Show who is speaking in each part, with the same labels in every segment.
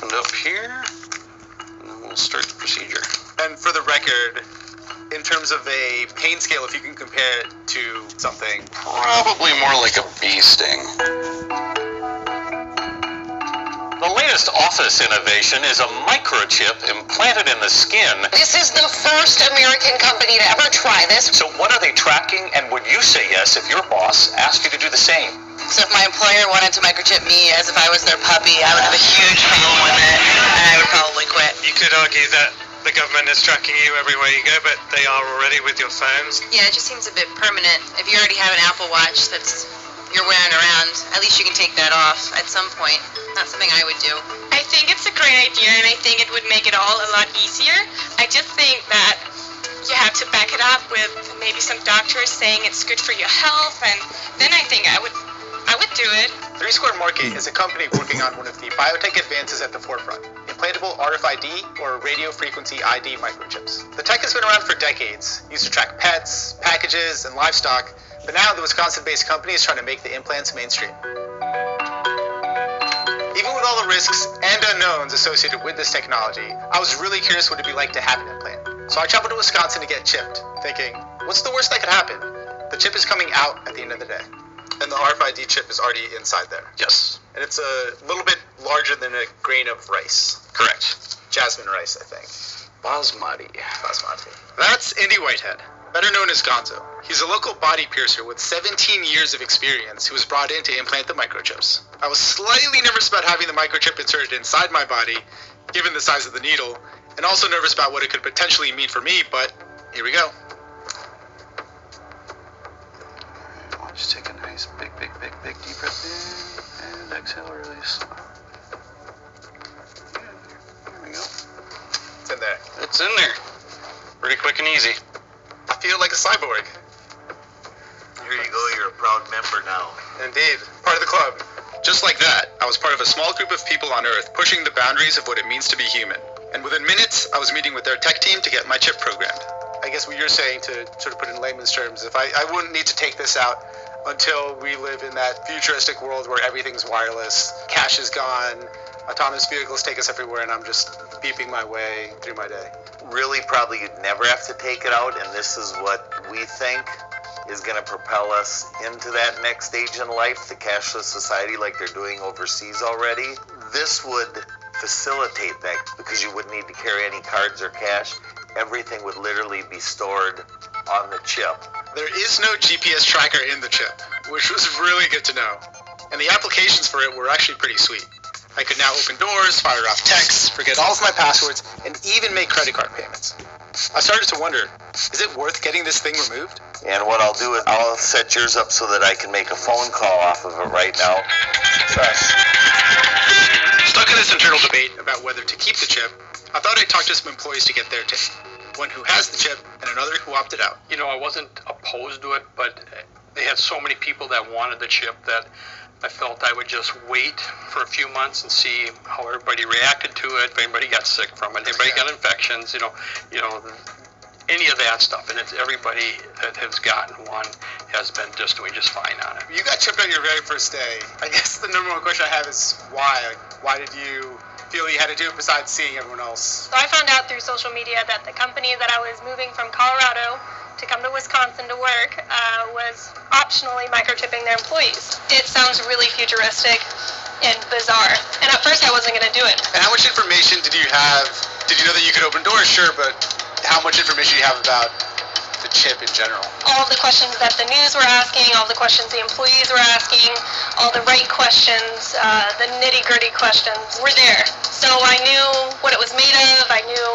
Speaker 1: opened up here, and then we'll start the procedure.
Speaker 2: And for the record, in terms of a pain scale, if you can compare it to something.
Speaker 1: Probably more like a bee sting.
Speaker 3: The latest office innovation is a microchip implanted in the skin.
Speaker 4: This is the first American company to ever try this.
Speaker 3: So what are they tracking, and would you say yes if your boss asked you to do the same?
Speaker 4: So if my employer wanted to microchip me as if I was their puppy, I would have a huge problem with it, and I would probably quit.
Speaker 5: You could argue that the government is tracking you everywhere you go, but they are already with your phones.
Speaker 4: Yeah, it just seems a bit permanent. If you already have an Apple Watch that's you're wearing around, at least you can take that off at some point. Not something I would do.
Speaker 6: I think it's a great idea, and I think it would make it all a lot easier. I just think that you have to back it up with maybe some doctors saying it's good for your health, and then I think I would do it.
Speaker 2: 3 Square Market is a company working on one of the biotech advances at the forefront, implantable RFID or radio frequency ID microchips. The tech has been around for decades, used to track pets, packages, and livestock, but now the Wisconsin-based company is trying to make the implants mainstream. Even with all the risks and unknowns associated with this technology, I was really curious what it'd be like to have an implant. So I traveled to Wisconsin to get chipped, thinking, what's the worst that could happen? The chip is coming out at the end of the day. And the RFID chip is already inside there.
Speaker 1: Yes.
Speaker 2: And it's a little bit larger than a grain of rice.
Speaker 1: Correct.
Speaker 2: Jasmine rice, I think.
Speaker 1: Basmati.
Speaker 2: That's Indy Whitehead, better known as Gonzo. He's a local body piercer with 17 years of experience who was brought in to implant the microchips. I was slightly nervous about having the microchip inserted inside my body, given the size of the needle, and also nervous about what it could potentially mean for me, but here we go.
Speaker 1: Just take a nice big deep breath in, and exhale, release. There we go.
Speaker 2: It's in there.
Speaker 1: It's in there. Pretty quick and easy.
Speaker 2: I feel like a cyborg.
Speaker 7: Here you go, you're a proud member now.
Speaker 2: Indeed, part of the club. Just like that, I was part of a small group of people on Earth pushing the boundaries of what it means to be human. And within minutes, I was meeting with their tech team to get my chip programmed. I guess what you're saying, to sort of put it in layman's terms, if I wouldn't need to take this out until we live in that futuristic world where everything's wireless, cash is gone, autonomous vehicles take us everywhere, and I'm just beeping my way through my day.
Speaker 7: Really, probably you'd never have to take it out, and this is what we think is going to propel us into that next stage in life, the cashless society like they're doing overseas already. This would facilitate that because you wouldn't need to carry any cards or cash. Everything would literally be stored on the chip.
Speaker 2: There is no GPS tracker in the chip, which was really good to know. And the applications for it were actually pretty sweet. I could now open doors, fire off texts, forget all of my passwords, and even make credit card payments. I started to wonder, is it worth getting this thing removed?
Speaker 7: And what I'll do is I'll set yours up so that I can make a phone call off of it right now.
Speaker 2: Stuck in this internal debate about whether to keep the chip, I thought I'd talk to some employees to get their take. One who has the chip and another who opted out.
Speaker 8: You know, I wasn't opposed to it, but they had so many people that wanted the chip that I felt I would just wait for a few months and see how everybody reacted to it, if anybody got sick from it, anybody got infections, you know, any of that stuff. And it's everybody that has gotten one has been just doing just fine on it.
Speaker 2: You got chipped on your very first day. I guess the number one question I have is why? Why did you feel you had to do it besides seeing everyone else?
Speaker 6: So I found out through social media that the company that I was moving from Colorado to come to Wisconsin to work was optionally microchipping their employees. It sounds really futuristic and bizarre. And at first I wasn't going to do it.
Speaker 2: And how much information did you have? Did you know that you could open doors? Sure, but how much information do you have about the chip in general?
Speaker 6: All the questions that the news were asking, all the questions the employees were asking, all the right questions, the nitty-gritty questions were there. So I knew what it was made of, I knew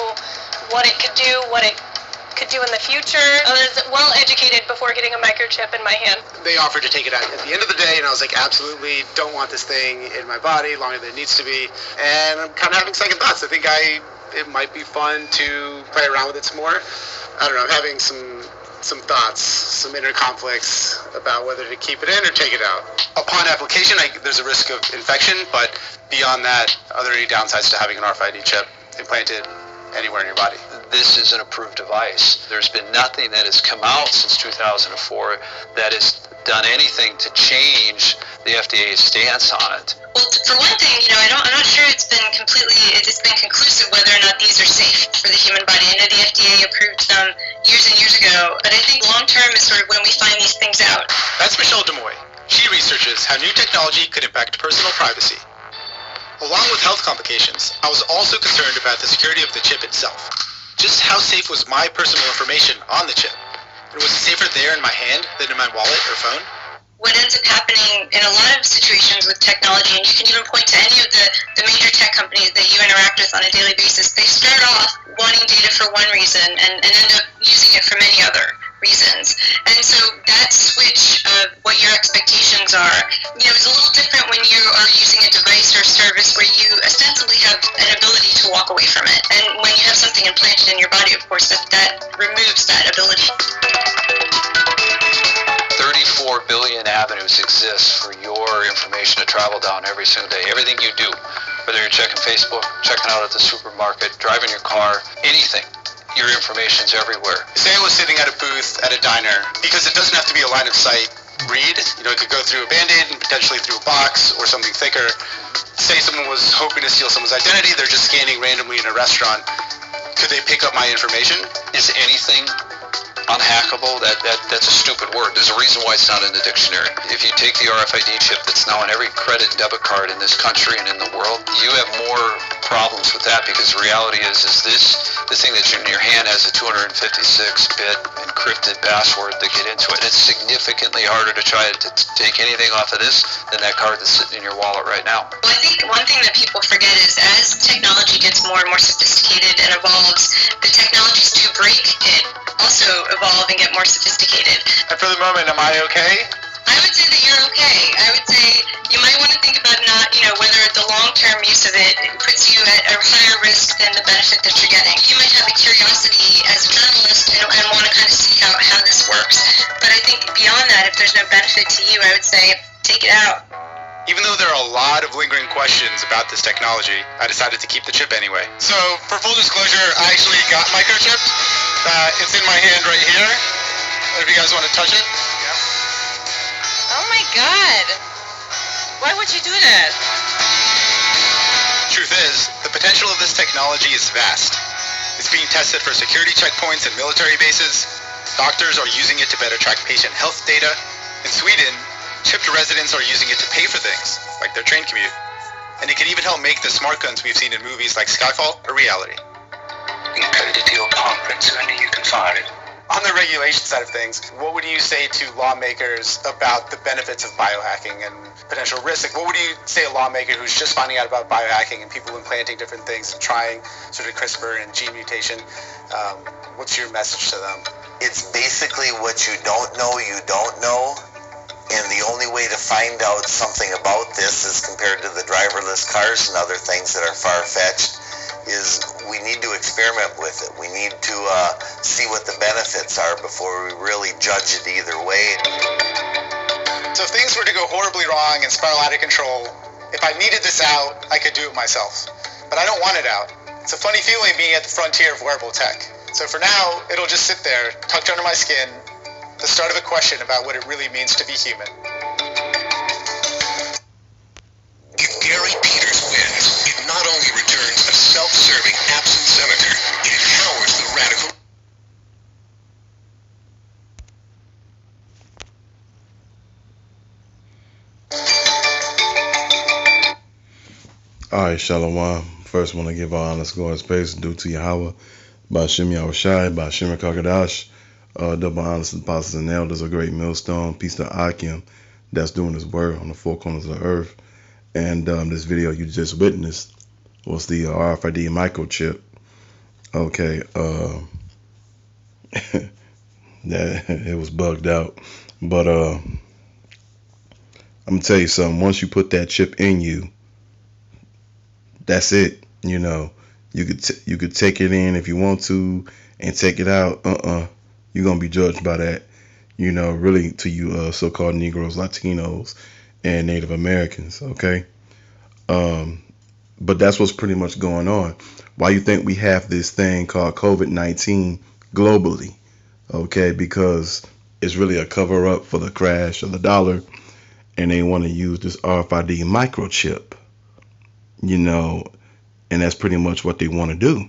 Speaker 6: what it could do, what it could do in the future. I was well educated before getting a microchip in my hand.
Speaker 2: They offered to take it out at the end of the day, and I was like, absolutely don't want this thing in my body longer than it needs to be. And I'm kind of having second thoughts. I think it might be fun to play around with it some more. I don't know, I'm having some thoughts, some inner conflicts about whether to keep it in or take it out. Upon application, there's a risk of infection, but beyond that, are there any downsides to having an RFID chip implanted anywhere in your body?
Speaker 9: This is an approved device. There's been nothing that has come out since 2004 that has done anything to change the FDA's stance on it?
Speaker 4: Well, for one thing, I'm not sure it's been conclusive whether or not these are safe for the human body. I know the FDA approved them years and years ago, but I think long term is sort of when we find these things out.
Speaker 2: That's Michelle Demoy. She researches how new technology could impact personal privacy. Along with health complications, I was also concerned about the security of the chip itself. Just how safe was my personal information on the chip? And was it safer there in my hand than in my wallet or phone?
Speaker 4: What ends up happening in a lot of situations with technology, and you can even point to any of the major tech companies that you interact with on a daily basis, they start off wanting data for one reason and end up using it for many other reasons. And so that switch of what your expectations are, is a little different when you are using a device or service where you ostensibly have an ability to walk away from it. And when you have something implanted in your body, of course, that removes that ability.
Speaker 9: 34 billion avenues exist for your information to travel down every single day. Everything you do, whether you're checking Facebook, checking out at the supermarket, driving your car, anything, your information's everywhere.
Speaker 2: Say I was sitting at a booth at a diner, because it doesn't have to be a line of sight read. It could go through a Band-Aid and potentially through a box or something thicker. Say someone was hoping to steal someone's identity, they're just scanning randomly in a restaurant. Could they pick up my information?
Speaker 9: Is anything unhackable? That's a stupid word. There's a reason why it's not in the dictionary. If you take the RFID chip that's now on every credit and debit card in this country and in the world, you have more problems with that, because the reality is the thing that's in your hand has a 256-bit encrypted password to get into it. It's significantly harder to try to take anything off of this than that card that's sitting in your wallet right now.
Speaker 4: Well, I think one thing that people forget is as technology gets more and more sophisticated and evolves, the technologies to break it also evolve and get more sophisticated.
Speaker 2: And for the moment, am I okay?
Speaker 4: I would say that you're okay. I would say you might want to think about not, whether the long-term use of it puts you at a higher risk than the benefit that you're getting. You might have a curiosity as a journalist and want to kind of see how this works. But I think beyond that, if there's no benefit to you, I would say take it out.
Speaker 2: Even though there are a lot of lingering questions about this technology, I decided to keep the chip anyway. So, for full disclosure, I actually got microchipped. It's in my hand right here. If you guys want to touch it.
Speaker 4: Oh my God. Why would you do that?
Speaker 2: Truth is, the potential of this technology is vast. It's being tested for security checkpoints and military bases. Doctors are using it to better track patient health data. In Sweden, chipped residents are using it to pay for things, like their train commute. And it can even help make the smart guns we've seen in movies like Skyfall a reality.
Speaker 10: Encode it to your palm print so only you can fire it.
Speaker 2: On the regulation side of things, what would you say to lawmakers about the benefits of biohacking and potential risks? Like, what would you say a lawmaker who's just finding out about biohacking and people implanting different things and trying sort of CRISPR and gene mutation? What's your message to them?
Speaker 7: It's basically what you don't know, and the only way to find out something about this is compared to the driverless cars and other things that are far-fetched, is we need to experiment with it. We need to see what the benefits are before we really judge it either way.
Speaker 2: So if things were to go horribly wrong and spiral out of control, if I needed this out, I could do it myself. But I don't want it out. It's a funny feeling being at the frontier of wearable tech. So for now, it'll just sit there, tucked under my skin, the start of a question about what it really means to be human.
Speaker 10: If Gary Peters wins, it not only returns a self-serving absent senator, it empowers the radical.
Speaker 11: Alright, Shalom. First, want to give all honest glory space due to Yahweh, Ba'Shem Yahushai, Ba'Shem Kakadash, double honors to the apostles and elders, a great millstone, peace to Akim, that's doing his work on the four corners of the earth. And this video you just witnessed was the RFID microchip. Okay, that it was bugged out, but I'm gonna tell you something. Once you put that chip in you, that's it. You know, you could take it in if you want to and take it out. You're gonna be judged by that. You know, really, to you so-called Negroes, Latinos, and Native Americans. Okay, but that's what's pretty much going on. Why you think we have this thing called COVID-19 globally? Okay, because it's really a cover-up for the crash of the dollar and they want to use this RFID microchip, you know, and that's pretty much what they want to do.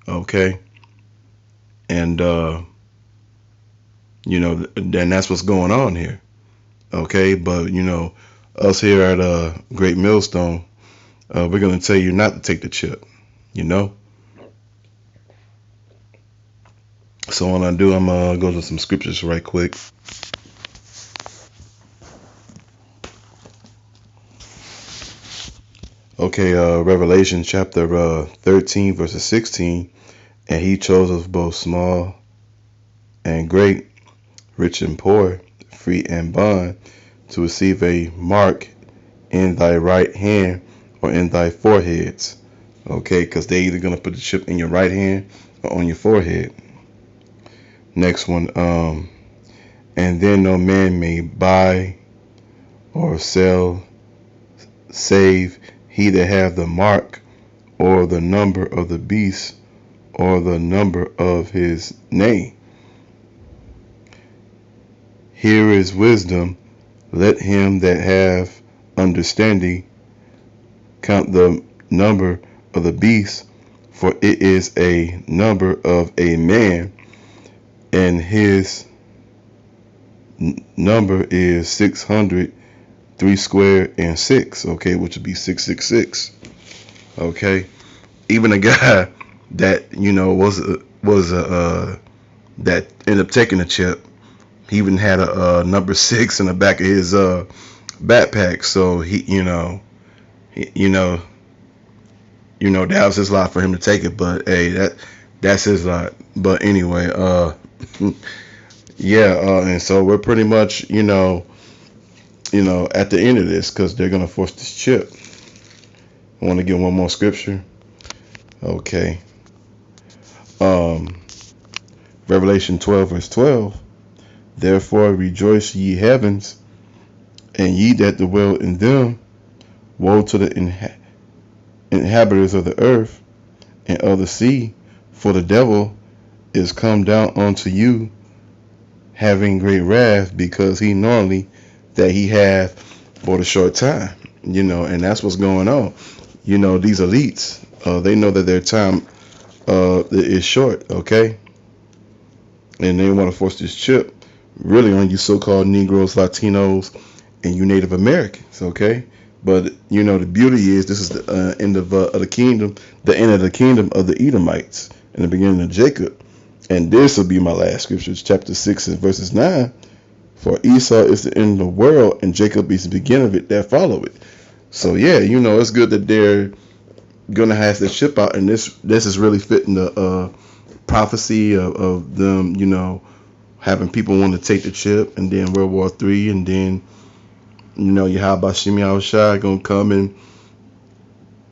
Speaker 11: Okay. And, you know, then that's what's going on here. Okay. But, you know, us here at Great Millstone, we're going to tell you not to take the chip, you know. So what I do, I'm going to go to some scriptures right quick. Okay, Revelation chapter 13, verses 16. And he chose us both small and great, rich and poor, free and bond, to receive a mark in thy right hand or in thy foreheads. Okay, because they're either going to put the chip in your right hand or on your forehead. Next one, and then no man may buy or sell, save he that have the mark or the number of the beast or the number of his name. Here is wisdom. Let him that have understanding count the number of the beast, for it is a number of a man, and his number is 600, 3 square and 6, okay, which would be 666. Okay, even a guy that, you know, was that ended up taking a chip, he even had a number 6 in the back of his backpack. So he, you know, that was his lot for him to take it. But hey, that's his lot. But anyway, yeah, and so we're pretty much, you know, at the end of this, because they're gonna force this chip. I want to get one more scripture. Okay. Revelation 12, verse 12. Therefore rejoice ye heavens, and ye that dwell in them. Woe to the inhabitants of the earth and of the sea, for the devil is come down unto you, having great wrath, because he knowingly that he hath for a short time. You know, and that's what's going on. You know, these elites, they know that their time is short, okay? And they want to force this chip really on you so-called Negroes, Latinos, and you Native Americans, okay? But, you know, the beauty is this is the end of the kingdom, the end of the kingdom of the Edomites and the beginning of Jacob. And this will be my last scripture, chapter 6 and verses 9. For Esau is the end of the world, and Jacob is the beginning of it that follow it. So, yeah, you know, it's good that they're going to have this chip out, and this is really fitting the prophecy of them, you know, having people want to take the chip, and then World War III, and then, you know, Yahweh Hashem Yahushua going to come and,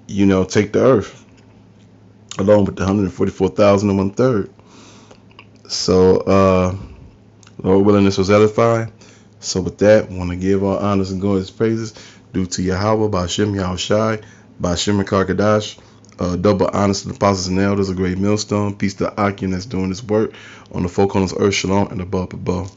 Speaker 11: you know, take the earth, along with the 144,000 and 1/3. So, Lord willing, this was edifying. So with that, I want to give all honors and glory and praises due to Yahweh, Ba'ashem Yahushai, Ba'ashem Karkadash. Double honors to the apostles and elders of Great Millstone. Peace to Akim that's doing this work on the four corners of earth, shalom, and above.